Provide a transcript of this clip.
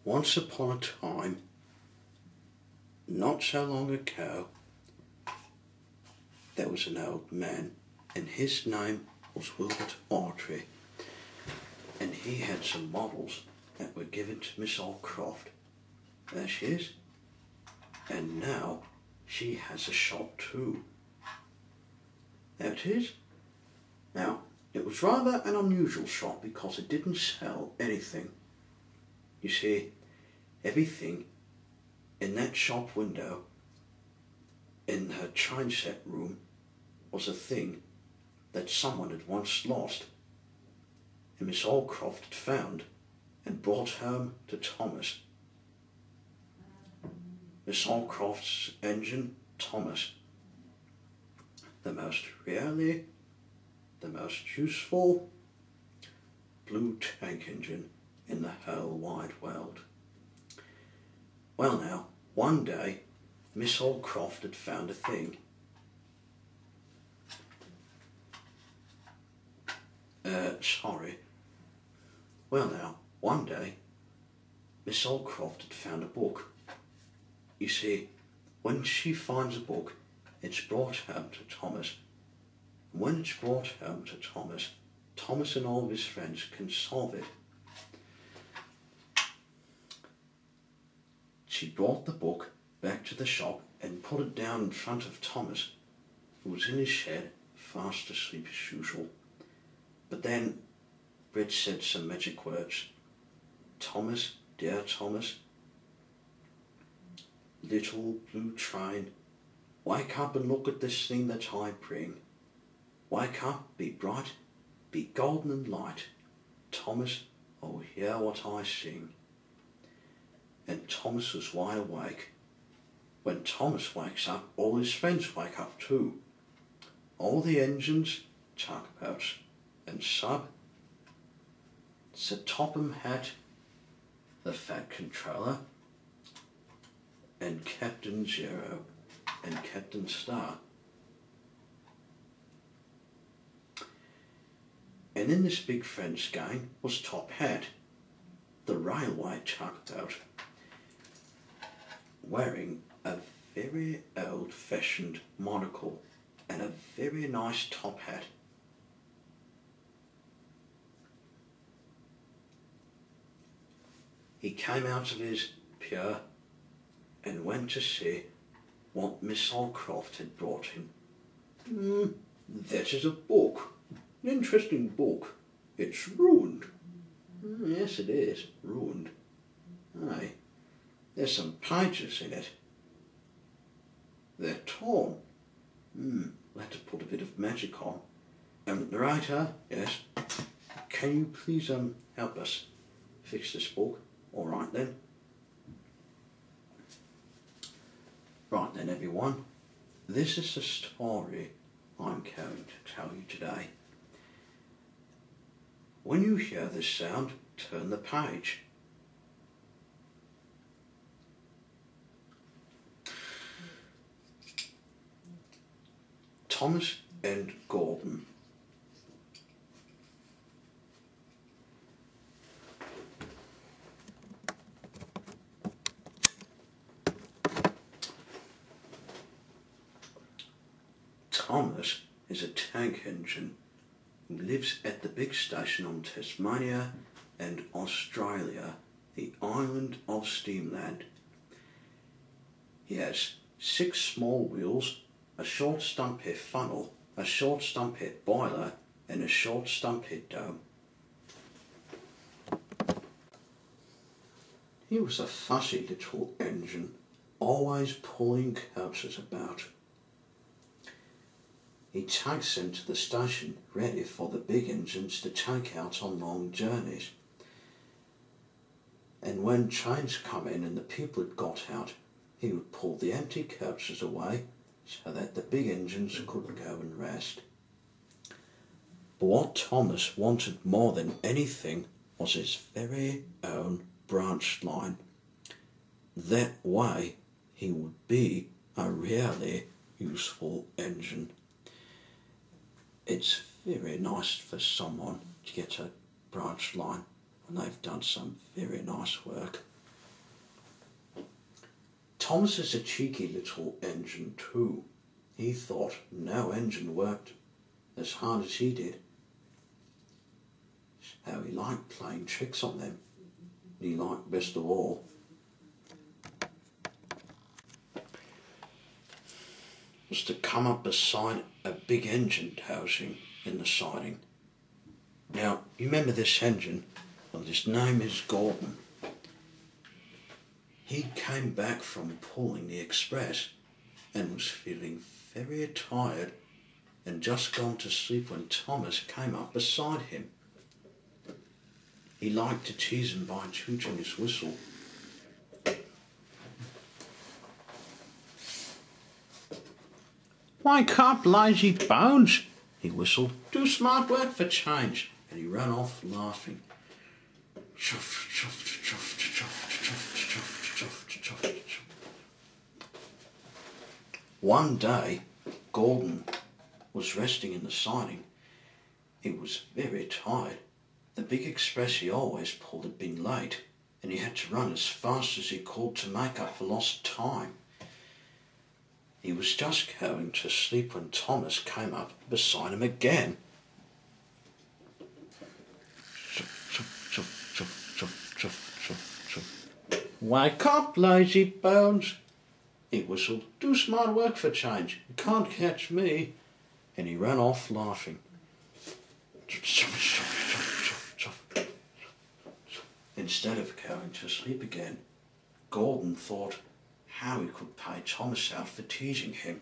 Once upon a time, not so long ago, there was an old man, and his name was Wilbert Autry, and he had some models that were given to Miss Allcroft. There she is, and now she has a shop too. There it is. Now, it was rather an unusual shop because it didn't sell anything. You see, everything in that shop window, in her chine set room, was a thing that someone had once lost, and Miss Allcroft had found and brought home to Thomas. Miss Allcroft's engine, Thomas, the most really, the most useful blue tank engine in the whole wide world. Well now, one day, Miss Allcroft had found a thing. Sorry. Well now, one day, Miss Allcroft had found a book. You see, when she finds a book, it's brought home to Thomas. And when it's brought home to Thomas, Thomas and all of his friends can solve it. She brought the book back to the shop and put it down in front of Thomas, who was in his shed, fast asleep as usual. But then Brit said some magic words. Thomas, dear Thomas, little blue train, wake up and look at this thing that I bring. Wake up, be bright, be golden and light. Thomas, oh, hear what I sing. And Thomas was wide awake. When Thomas wakes up, all his friends wake up too. All the engines, tugboats and sub, Sir Topham Hatt, the Fat Controller, and Captain Zero and Captain Star. And in this big Friends gang was Top Hat, the railway tugboat, wearing a very old-fashioned monocle and a very nice top hat. He came out of his pier and went to see what Miss Allcroft had brought him. That is a book, an interesting book. It's ruined. Yes, it is, ruined. Aye, there's some pages in it. They're torn. We'll have to put a bit of magic on. Narrator, yes, can you please help us fix this book? All right then. Right then everyone, this is the story I'm going to tell you today. When you hear this sound, turn the page. Thomas and Gordon. Thomas is a tank engine who lives at the big station on Tasmania and Australia, the island of Steamland. He has 6 small wheels, a short stump head funnel, a short stump head boiler and a short stump head dome. He was a fussy little engine, always pulling coaches about. He takes them to the station ready for the big engines to take out on long journeys. And when trains come in and the people had got out, he would pull the empty coaches away so that the big engines could go and rest. But what Thomas wanted more than anything was his very own branch line. That way he would be a really useful engine. It's very nice for someone to get a branch line when they've done some very nice work. Thomas is a cheeky little engine too. He thought no engine worked as hard as he did. How he liked playing tricks on them. He liked best of all was to come up beside a big engine housing in the siding. Now, you remember this engine? Well, his name is Gordon. He came back from pulling the express and was feeling very tired and just gone to sleep when Thomas came up beside him. He liked to tease him by tooting his whistle. "Wake up, lazy bones," he whistled. "Do smart work for change." And he ran off laughing. Chuff, chuff, chuff, chuff, chuff, chuff, chuff, chuff, chuff. One day, Gordon was resting in the siding. He was very tired. The big express he always pulled had been late, and he had to run as fast as he could to make up for lost time. He was just going to sleep when Thomas came up beside him again. "Wake up, lazy bones," he whistled. "Do smart work for change. You can't catch me." And he ran off laughing. Instead of going to sleep again, Gordon thought how he could pay Thomas out for teasing him.